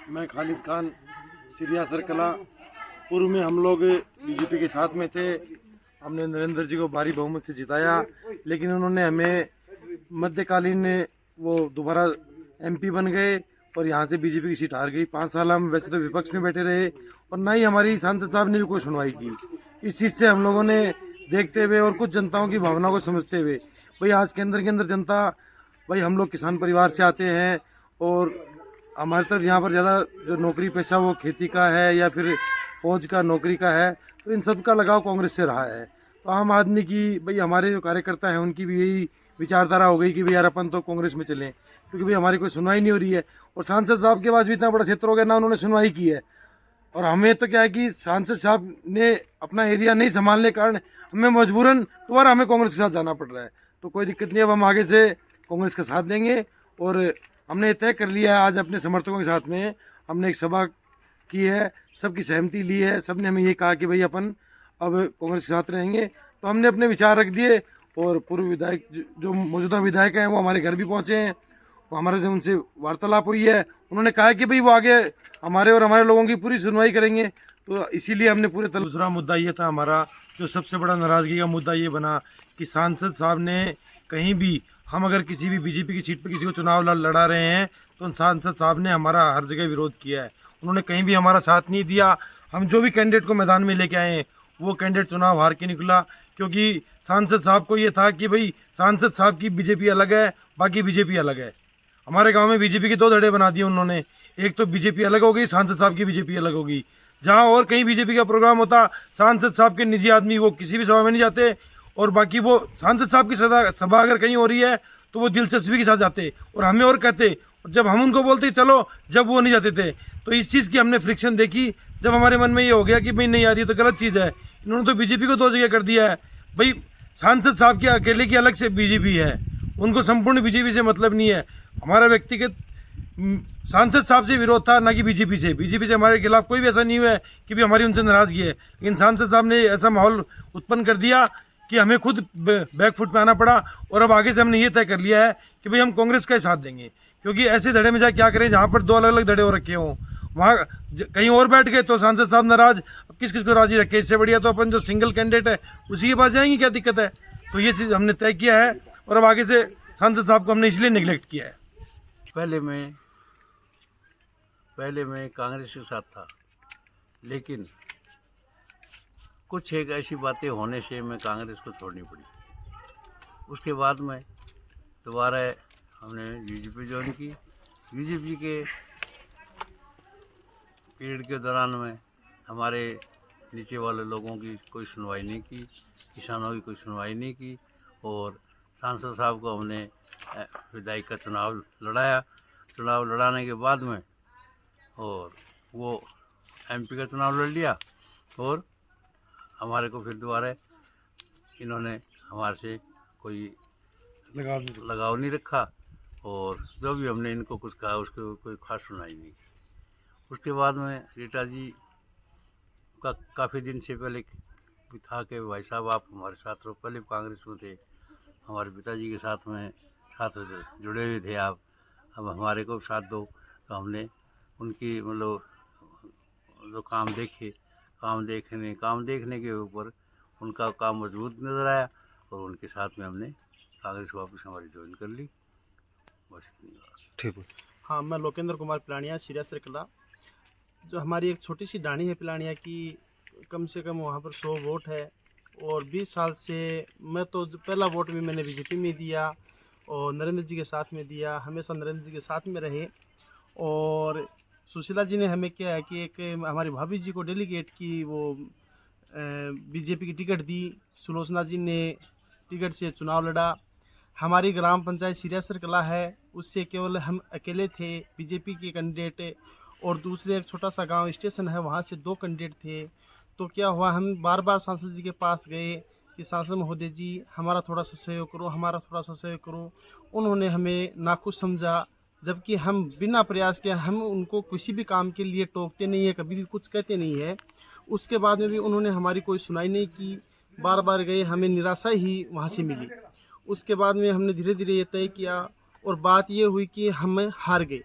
मैं खालिद खान, सिरिया सरकला। पूर्व में हम लोग बीजेपी के साथ में थे। हमने नरेंद्र जी को भारी बहुमत से जिताया, लेकिन उन्होंने हमें मध्यकालीन वो दोबारा एमपी बन गए और यहाँ से बीजेपी की सीट हार गई। 5 साल हम वैसे तो विपक्ष में बैठे रहे और ना ही हमारी सांसद साहब ने भी कोई सुनवाई की। इस चीज़ से हम लोगों ने देखते हुए और कुछ जनताओं की भावना को समझते हुए, भाई आज के अंदर जनता, भाई हम लोग किसान परिवार से आते हैं और हमारे तरफ यहाँ पर ज़्यादा जो नौकरी पेशा वो खेती का है या फिर फौज का नौकरी का है, तो इन सब का लगाव कांग्रेस से रहा है। तो आम आदमी की, भाई हमारे जो कार्यकर्ता हैं उनकी भी यही विचारधारा हो गई कि भाई यार अपन तो कांग्रेस में चलें, क्योंकि भाई हमारी कोई सुनवाई नहीं हो रही है। और सांसद साहब के पास भी इतना बड़ा क्षेत्र हो गया ना, उन्होंने सुनवाई की है। और हमें तो क्या है कि सांसद साहब ने अपना एरिया नहीं संभालने के कारण हमें मजबूरन दोबारा हमें कांग्रेस के साथ जाना पड़ रहा है। तो कोई दिक्कत नहीं, अब हम आगे से कांग्रेस का साथ देंगे। और हमने तय कर लिया है, आज अपने समर्थकों के साथ में हमने एक सभा की है, सबकी सहमति ली है। सब ने हमें ये कहा कि भाई अपन अब कांग्रेस के साथ रहेंगे। तो हमने अपने विचार रख दिए और पूर्व विधायक जो मौजूदा विधायक हैं वो हमारे घर भी पहुँचे हैं, वो हमारे से उनसे वार्तालाप हुई है। उन्होंने कहा कि भाई वो आगे हमारे और हमारे लोगों की पूरी सुनवाई करेंगे। तो इसीलिए हमने पूरे दूसरा मुद्दा ये था हमारा, जो सबसे बड़ा नाराज़गी का मुद्दा ये बना कि सांसद साहब ने कहीं भी, हम अगर किसी भी बीजेपी की सीट पर किसी को चुनाव लड़ा रहे हैं तो सांसद साहब ने हमारा हर जगह विरोध किया है। उन्होंने कहीं भी हमारा साथ नहीं दिया। हम जो भी कैंडिडेट को मैदान में लेके आए हैं वो कैंडिडेट चुनाव हार के निकला, क्योंकि सांसद साहब को ये था कि भाई सांसद साहब की बीजेपी अलग है, बाकी बीजेपी अलग है। हमारे गांव में बीजेपी के 2 धड़े बना दिए उन्होंने, एक तो बीजेपी अलग हो गई, सांसद साहब की बीजेपी अलग हो गई। जहां और कहीं बीजेपी का प्रोग्राम होता, सांसद साहब के निजी आदमी वो किसी भी सभा में नहीं जाते, और बाकी वो सांसद साहब की सभा अगर कहीं हो रही है तो वो दिलचस्पी के साथ जाते और हमें और कहते, और जब हम उनको बोलते चलो, जब वो नहीं जाते थे। तो इस चीज़ की हमने फ्रिक्शन देखी। जब हमारे मन में ये हो गया कि भाई नहीं यार ये तो गलत चीज़ है, इन्होंने तो बीजेपी को 2 जगह कर दिया है। भाई सांसद साहब की अकेले की अलग से बीजेपी है, उनको संपूर्ण बीजेपी से मतलब नहीं है। हमारा व्यक्तिगत सांसद साहब से विरोध था, ना कि बीजेपी से। बीजेपी से हमारे खिलाफ कोई भी ऐसा नहीं हुआ है कि भी हमारी उनसे नाराजगी है, लेकिन सांसद साहब ने ऐसा माहौल उत्पन्न कर दिया कि हमें खुद बैकफुट पे आना पड़ा। और अब आगे से हमने ये तय कर लिया है कि भाई हम कांग्रेस का ही साथ देंगे, क्योंकि ऐसे धड़े में जाए क्या करें जहाँ पर 2 अलग अलग धड़े हो रखे हों, वहाँ कहीं और बैठ गए तो सांसद साहब नाराज, अब किस किस को राजी रखे। इससे बढ़िया तो अपन जो सिंगल कैंडिडेट है उसी के पास जाएंगे, क्या दिक्कत है। तो ये चीज़ हमने तय किया है और अब आगे से सांसद साहब को हमने इसलिए निगलेक्ट किया है। पहले मैं कांग्रेस के साथ था, लेकिन कुछ एक ऐसी बातें होने से मैं कांग्रेस को छोड़नी पड़ी। उसके बाद में दोबारा हमने बीजेपी ज्वाइन की। बीजेपी के पीरियड के दौरान में हमारे नीचे वाले लोगों की कोई सुनवाई नहीं की, किसानों की कोई सुनवाई नहीं की, और सांसद साहब को हमने विधायक का चुनाव लड़ाया। चुनाव लड़ाने के बाद में और वो एमपी का चुनाव लड़ लिया, और हमारे को फिर दोबारा इन्होंने हमारे से कोई लगाव नहीं रखा, और जो भी हमने इनको कुछ कहा उसको कोई खास सुनाई नहीं की। उसके बाद में रीटा जी का काफ़ी दिन से पहले भी था कि भाई साहब आप हमारे साथ रहो। पहले कांग्रेस में थे, हमारे पिताजी के साथ जुड़े हुए थे आप, अब हमारे को साथ दो। तो हमने उनकी मतलब जो काम देखे, काम देखने के ऊपर उनका काम मजबूत नज़र आया और उनके साथ में हमने कांग्रेस वापस हमारी ज्वाइन कर ली। बस इतनी बात। ठीक है। हाँ, मैं लोकेंद्र कुमार पिलानिया, सिरिया सर्कला। जो हमारी एक छोटी सी डाणी है पिलानिया की, कम से कम वहाँ पर 100 वोट है। और 20 साल से मैं तो पहला वोट भी मैंने बीजेपी में दिया और नरेंद्र जी के साथ में दिया, हमेशा नरेंद्र जी के साथ में रहे। और सुशीला जी ने हमें क्या है कि एक हमारी भाभी जी को डेलीगेट की वो बीजेपी की टिकट दी, सुलोचना जी ने टिकट से चुनाव लड़ा। हमारी ग्राम पंचायत सिरिया सर्कला है, उससे केवल हम अकेले थे बीजेपी के कैंडिडेट, और दूसरे एक छोटा सा गांव स्टेशन है वहाँ से 2 कैंडिडेट थे। तो क्या हुआ, हम बार बार सांसद जी के पास गए कि सांसद महोदय जी हमारा थोड़ा सा सहयोग करो, हमारा थोड़ा सा सहयोग करो। उन्होंने हमें नाखुश समझा, जबकि हम बिना प्रयास के, हम उनको किसी भी काम के लिए टोकते नहीं है, कभी भी कुछ कहते नहीं है। उसके बाद में भी उन्होंने हमारी कोई सुनाई नहीं की, बार बार गए, हमें निराशा ही वहाँ से मिली। उसके बाद में हमने धीरे धीरे ये तय किया और बात ये हुई कि हम हार गए।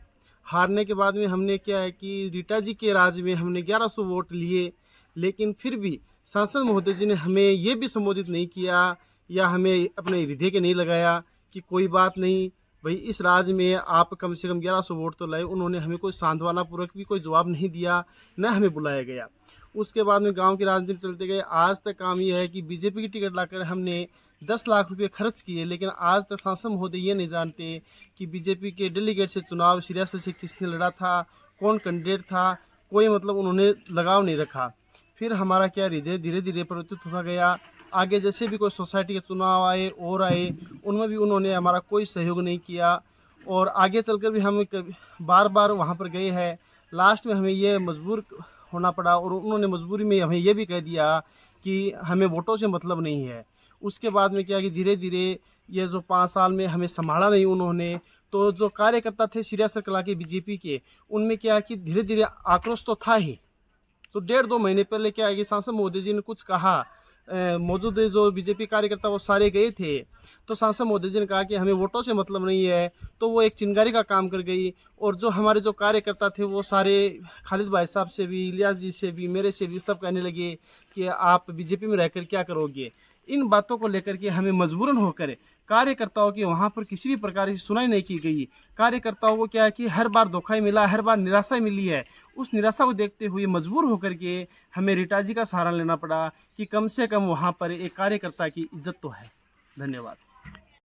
हारने के बाद में हमने क्या है कि रीटा जी के राज में हमने 1100 वोट लिए, लेकिन फिर भी सांसद महोदय जी ने हमें ये भी संबोधित नहीं किया या हमें अपने हृदय के नहीं लगाया कि कोई बात नहीं भाई, इस राज्य में आप कम से कम 1100 वोट तो लाए। उन्होंने हमें कोई सांत्वना पूर्वक भी कोई जवाब नहीं दिया, न हमें बुलाया गया। उसके बाद में गांव की राजनीति में चलते गए। आज तक काम ये है कि बीजेपी की टिकट लाकर हमने 10 लाख रुपए खर्च किए, लेकिन आज तक सांसद महोदय ये नहीं जानते कि बीजेपी के डेलीगेट से चुनाव सियासत से किसने लड़ा था, कौन कैंडिडेट था। कोई मतलब उन्होंने लगाव नहीं रखा। फिर हमारा क्या हृदय धीरे धीरे परिवर्तित होता गया। आगे जैसे भी कोई सोसाइटी के चुनाव आए और आए, उनमें भी उन्होंने हमारा कोई सहयोग नहीं किया और आगे चलकर भी हम बार बार वहाँ पर गए हैं। लास्ट में हमें ये मजबूर होना पड़ा और उन्होंने मजबूरी में हमें ये भी कह दिया कि हमें वोटों से मतलब नहीं है। उसके बाद में क्या कि धीरे धीरे ये जो 5 साल में हमें संभाला नहीं उन्होंने, तो जो कार्यकर्ता थे सिरियासर कला के बीजेपी के, उनमें क्या कि धीरे धीरे आक्रोश तो था ही। तो 1.5-2 महीने पहले क्या है कि सांसद मोदी जी ने कुछ कहा, मौजूद जो बीजेपी कार्यकर्ता वो सारे गए थे, तो सांसद मोदी जी ने कहा कि हमें वोटों से मतलब नहीं है, तो वो एक चिंगारी का काम कर गई। और जो हमारे जो कार्यकर्ता थे वो सारे खालिद भाई साहब से भी, इलियास जी से भी, मेरे से भी सब कहने लगे कि आप बीजेपी में रहकर क्या करोगे। इन बातों को लेकर के हमें मजबूरन होकर कार्यकर्ताओं की वहाँ पर किसी भी प्रकार की सुनाई नहीं की गई। कार्यकर्ताओं को क्या है कि हर बार धोखा ही मिला, हर बार निराशा मिली है। उस निराशा को देखते हुए मजबूर होकर के हमें रीटा जी का सहारा लेना पड़ा कि कम से कम वहाँ पर एक कार्यकर्ता की इज्जत तो है। धन्यवाद।